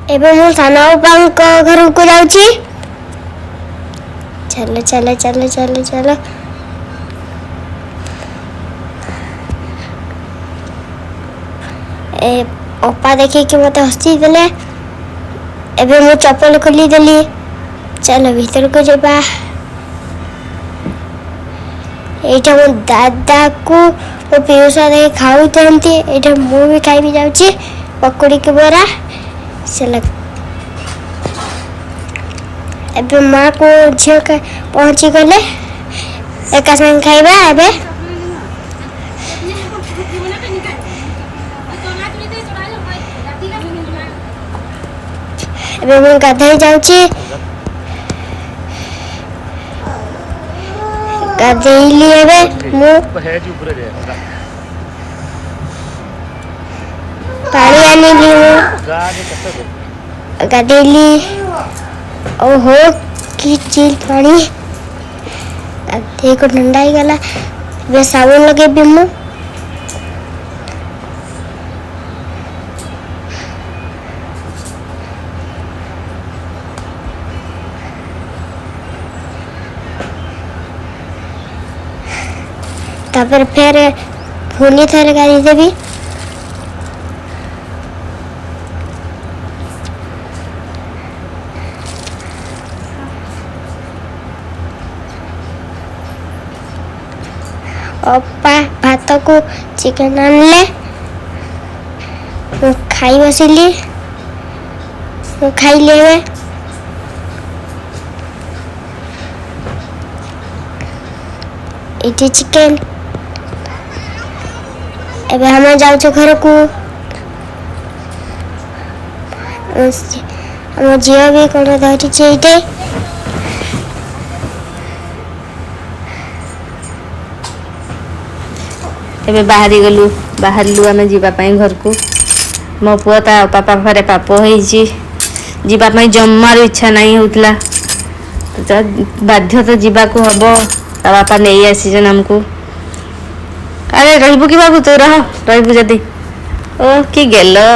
एबे मु साना बापा घर को जाऊची। चलो चलो चलो चलो चलो ए ओपा देखे कि मत हसी देले। एबे मु चप्पल खोली देली। चलो भीतर को जाबा। एटा मो दादा को ओ पियुसा दे खाऊ तंती। एटा मु भी खाई भी जाऊची पकोड़ी के बोरा। चलो एबे माँ को झियो के पहुंची गले एका संग खाइबा। एबे मु गाधई जाऊची। गाधईली एबे मु पानी आनिली मु गाधईली। ओहो की चिल पानी गाधई को ठंडा ही गला। एबे साबुन लगे भी मु। तापर फिर पुनी थर गाड़ी देवी। ओपा भात को चिकन आनले मु खाई बसिली। मु खाई लेवे। इटी चिकन। एबे हम जाउछ घर को। हम झियो भी कोन धरि छेइटे। एबे बाहरलु आमे जीवा पई घर को। मो पुआ ता पापा घरे पाप होईची जीवा पई जम्मार इच्छा नहीं होतला। तो बाध्य तो जीवा को हबो। ता पापा नहीं आसी जन हमको। अरे रहबो की बाबू तो रहबो जदी। ओ की गेलो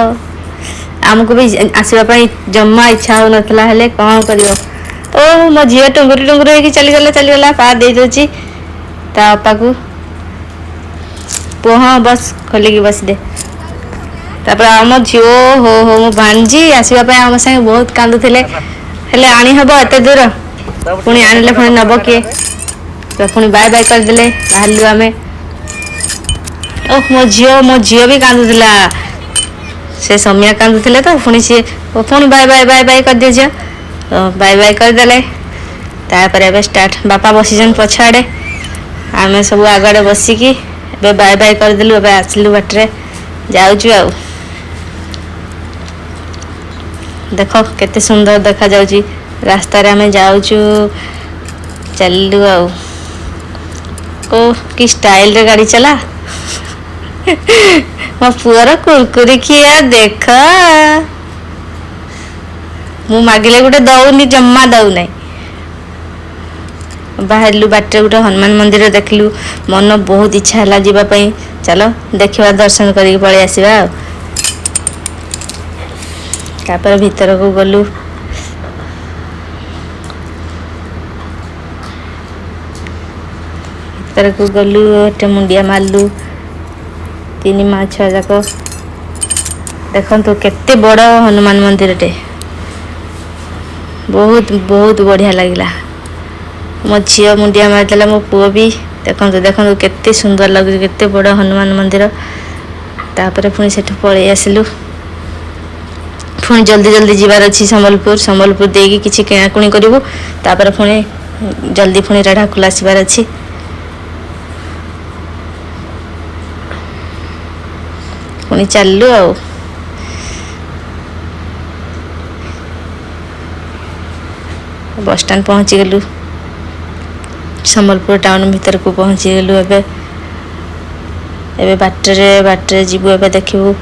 हमको भी आसीबा पई जम्मा इच्छा हो नथला हेले कोन करियो। ओ मो झियो टंगुरी टंगुरी हे चली गला पा दे दोची ता पापा को। हाँ बस खोलिकी बस दे। तापर आम झियो हो मो भांजी आसवा पे आम संगे बहुत कांदुथिले हेले आनी हबो एते दूर पुणी आनिले पुणी नबो किए। तो पुणी बाय बाय कर देले बाहरलु आमे। ओह मो झियो भी कांदुथिला। से समिया कांदुथिले तो पुणी से पुणी बाय बाय बाय बाय कर दे झियो। तो बाय बाय कर देले। तापर एबे स्टार्ट बापा बसिजन पछाड़े आमे सब आगड़े बसिकी बे बाय बाय कर देलु। बे आसलु बाटरे जाउछु आउ। देखो केते सुंदर देखा जाउची रास्ता रे हमें जाउछु चललु आउ। ओ की स्टाइल रे गाड़ी चला। मो पुअर कुरकुरी खिया देख। मु मागिले गुटे दउनी जम्मा दउ नै। बाहरलु बाटरे गुटे हनुमान मंदिर देखलु मन बहुत इच्छा हला जीवा पई। चलो देखिबा दर्शन करी पळे आसीबा। तापर भीतर को गलु। भीतर को गलु टे मुंडिया मारलु। तीन माँ छुआ जाक देखंतु केते बड़ हनुमान मंदिर टे। बहुत बहुत बढ़िया लागिला। मो झियो मुंडिया मारदेला मो पुओ भी देखंतु देखंतु केते सुंदर लागु केते बड़ हनुमान मंदिर। तापर पुणी सेठ पळे आसिलु। पुणी जल्दी जल्दी जीवार अछि संबलपुर देकी किछि किणाकुणी करिवु। तापर पुणी जल्दी पुणी रेढ़ाखोला आसीबार अछि। पुणी चललु आउ। बस स्टैंड पहुंची गलु। संबलपुर टाउन भीतर को पहुंची गलु। एबे बाटरे जीवु। एबे देखिबु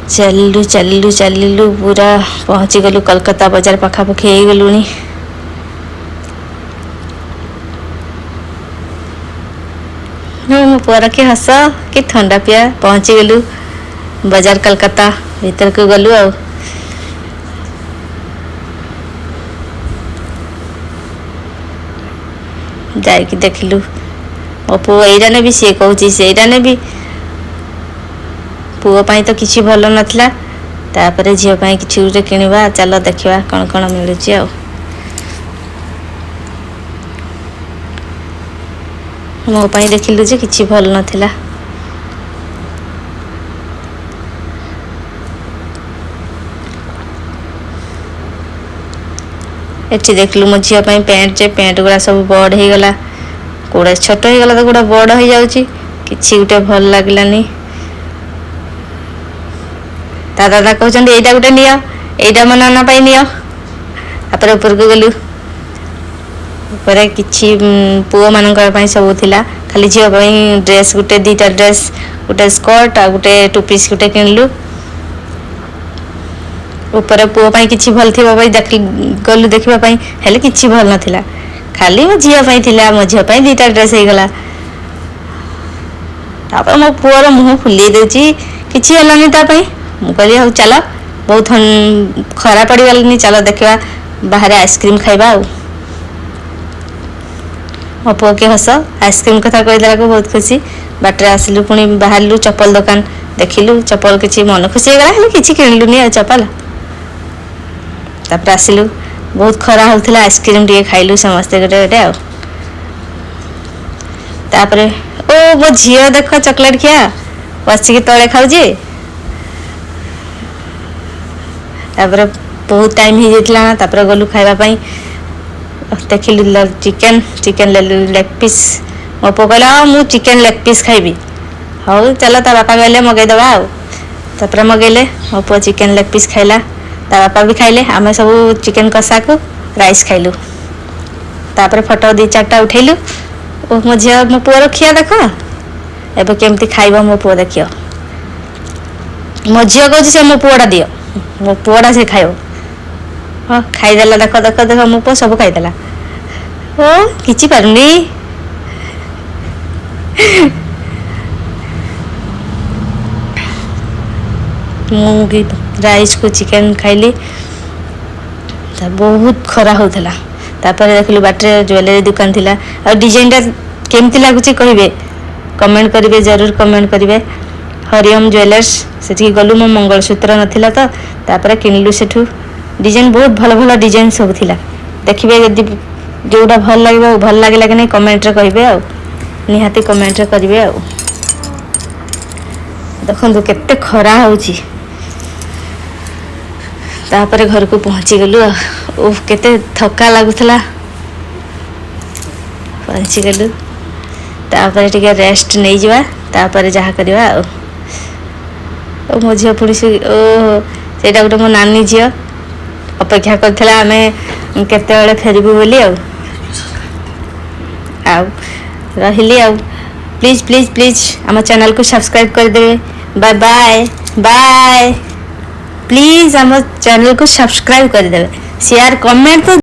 चलिलु पूरा पहुंची गलु कलकत्ता बाजार पाखापाखि हो गलुनी। मो पुअर के हस कि ठंडा पिया पहुंची गलु बाजार कलकत्ता भीतर को गलु आउ। ଯାଇକି ଦେଖିଲୁ ମୋ ପୁଅ ଏଇଟା ନେବି, ସିଏ କହୁଛି ସେଇଟା ନେବି। ପୁଅ ପାଇଁ ତ କିଛି ଭଲ ନଥିଲା, ତାପରେ ଝିଅ ପାଇଁ କିଛି ଗୋଟେ କିଣିବା। ଚାଲ ଦେଖିବା କ'ଣ କ'ଣ ମିଳୁଛି ଆଉ। ମୋ ପାଇଁ ଦେଖିଲୁ ଯେ କିଛି ଭଲ ନଥିଲା। ଏଠି ଦେଖିଲୁ ମୋ ଝିଅ ପାଇଁ ପ୍ୟାଣ୍ଟ, ଯେ ପ୍ୟାଣ୍ଟ ଗୁଡ଼ା ସବୁ ବଡ଼ ହେଇଗଲା, କୋଉଟା ଛୋଟ ହେଇଗଲା ତ କୋଉଟା ବଡ଼ ହେଇଯାଉଛି, କିଛି ଗୋଟେ ଭଲ ଲାଗିଲାନି। ତା ଦାଦା କହୁଛନ୍ତି ଏଇଟା ଗୋଟେ ନିଅ, ଏଇଟା ମୋ ନାନା ପାଇଁ ନିଅ। ତାପରେ ଉପରକୁ ଗଲୁ, ଉପରେ କିଛି ପୁଅମାନଙ୍କ ପାଇଁ ସବୁ ଥିଲା, ଖାଲି ଝିଅ ପାଇଁ ଡ୍ରେସ୍ ଗୋଟେ, ଦୁଇଟା ଡ୍ରେସ୍, ଗୋଟେ ସ୍କର୍ଟ ଆଉ ଗୋଟେ ଟୁ ପିସ୍ ଗୋଟେ କିଣିଲୁ। ଉପରେ ପୁଅ ପାଇଁ କିଛି ଭଲ ଥିବା ପାଇଁ ଗଲୁ ଦେଖିବା ପାଇଁ, ହେଲେ କିଛି ଭଲ ନଥିଲା, ଖାଲି ମୋ ଝିଅ ପାଇଁ ଥିଲା। ମୋ ଝିଅ ପାଇଁ 2ଟା ଡ୍ରେସ୍ ହେଇଗଲା। ତାପରେ ମୋ ପୁଅର ମୁହଁ ଫୁଲେଇ ଦେଉଛି, କିଛି ହେଲାନି ତା ପାଇଁ। ମୁଁ କହିଲି ହଉ ଚାଲ, ବହୁତ ଖରା ପଡ଼ିଗଲାନି, ଚାଲ ଦେଖିବା ବାହାରେ ଆଇସ୍କ୍ରିମ୍ ଖାଇବା ଆଉ। ମୋ ପୁଅ କି ହସ, ଆଇସ୍କ୍ରିମ୍ କଥା କହିଦେବାକୁ ବହୁତ ଖୁସି। ବାଟରେ ଆସିଲୁ, ପୁଣି ବାହାରିଲୁ ଚପଲ ଦୋକାନ ଦେଖିଲୁ, ଚପଲ କିଛି ମନ ଖୁସି ହେଇଗଲା, ହେଲେ କିଛି କିଣିଲୁନି ଆଉ ଚପଲ। ତାପରେ ଆସିଲୁ, ବହୁତ ଖରା ହେଉଥିଲା, ଆଇସ୍କ୍ରିମ୍ ଟିକେ ଖାଇଲୁ ସମସ୍ତେ ଗୋଟେ ଗୋଟେ ଆଉ। ତାପରେ ଓ ମୋ ଝିଅ ଦେଖ ଚକୋଲେଟ୍ ଖିଆ ବସିକି ତଳେ ଖାଉଛି। ତାପରେ ବହୁତ ଟାଇମ୍ ହେଇଯାଇଥିଲା ନା, ତାପରେ ଗଲୁ ଖାଇବା ପାଇଁ। ଦେଖିଲୁ ଚିକେନ୍ ଲେଗ୍ ପିସ୍। ମୋ ପୁଅ କହିଲା ହଁ ମୁଁ ଚିକେନ୍ ଲେଗ୍ ପିସ୍ ଖାଇବି। ହଉ ଚାଲ, ତା ବାପା କହିଲେ ମଗେଇଦେବା ଆଉ। ତାପରେ ମଗେଇଲେ, ମୋ ପୁଅ ଚିକେନ୍ ଲେଗ୍ ପିସ୍ ଖାଇଲା, ତା ବାପା ବି ଖାଇଲେ। ଆମେ ସବୁ ଚିକେନ୍ କଷାକୁ ରାଇସ୍ ଖାଇଲୁ। ତାପରେ ଫଟୋ 2-4ଟା ଉଠେଇଲୁ। ଓ ମୋ ଝିଅ ମୋ ପୁଅର ଖିଆ ଦେଖ, ଏବେ କେମିତି ଖାଇବ ମୋ ପୁଅ ଦେଖିବ। ମୋ ଝିଅ କହୁଛି ସେ ମୋ ପୁଅଟା ଦିଅ, ମୋ ପୁଅଟା ସେ ଖାଇବ। ହଁ ଖାଇଦେଲା, ଦେଖ ଦେଖ ଦେଖ, ମୋ ପୁଅ ସବୁ ଖାଇଦେଲା। ଓ କିଛି ପାରୁନି। ମୁଁ ରାଇସ୍କୁ ଚିକେନ୍ ଖାଇଲି। ବହୁତ ଖରା ହେଉଥିଲା। ତାପରେ ଦେଖିଲୁ ବାଟରେ ଜୁଏଲାରୀ ଦୋକାନ ଥିଲା। ଆଉ ଡିଜାଇନଟା କେମିତି ଲାଗୁଛି କହିବେ, କମେଣ୍ଟ କରିବେ, ଜରୁର କମେଣ୍ଟ କରିବେ। ହରିଓମ ଜୁଏଲର୍ସ, ସେଠିକି ଗଲୁ। ମୋ ମଙ୍ଗଳସୂତ୍ର ନଥିଲା ତ, ତାପରେ କିଣିଲୁ ସେଠୁ। ଡିଜାଇନ ବହୁତ ଭଲ ଭଲ ଡିଜାଇନ ସବୁ ଥିଲା। ଦେଖିବେ, ଯଦି ଯେଉଁଟା ଭଲ ଲାଗିବ, ଭଲ ଲାଗିଲା କି ନାହିଁ କମେଣ୍ଟରେ କହିବେ ଆଉ, ନିହାତି କମେଣ୍ଟରେ କରିବେ ଆଉ। ଦେଖନ୍ତୁ କେତେ ଖରା ହେଉଛି। ତାପରେ ଘରକୁ ପହଞ୍ଚିଗଲୁ ଆଉ। କେତେ ଥକା ଲାଗୁଥିଲା, ପହଞ୍ଚିଗଲୁ। ତାପରେ ଟିକେ ରେଷ୍ଟ ନେଇଯିବା, ତାପରେ ଯାହା କରିବା ଆଉ। ମୋ ଝିଅ ପୁଣି ସେଇଟା ଗୋଟେ ମୋ ନାନୀ ଝିଅ ଅପେକ୍ଷା କରିଥିଲା, ଆମେ କେତେବେଳେ ଫେରିବୁ ବୋଲି ଆଉ। ରହିଲି ଆଉ। ପ୍ଲିଜ୍ ପ୍ଲିଜ୍ ପ୍ଲିଜ୍ ଆମ ଚ୍ୟାନେଲକୁ ସବସ୍କ୍ରାଇବ୍ କରିଦେବେ। Bye bye bye. ପ୍ଲିଜ୍ ଆମ ଚ୍ୟାନେଲକୁ ସବସ୍କ୍ରାଇବ୍ କରିଦେବେ, ସେୟାର କମେଣ୍ଟ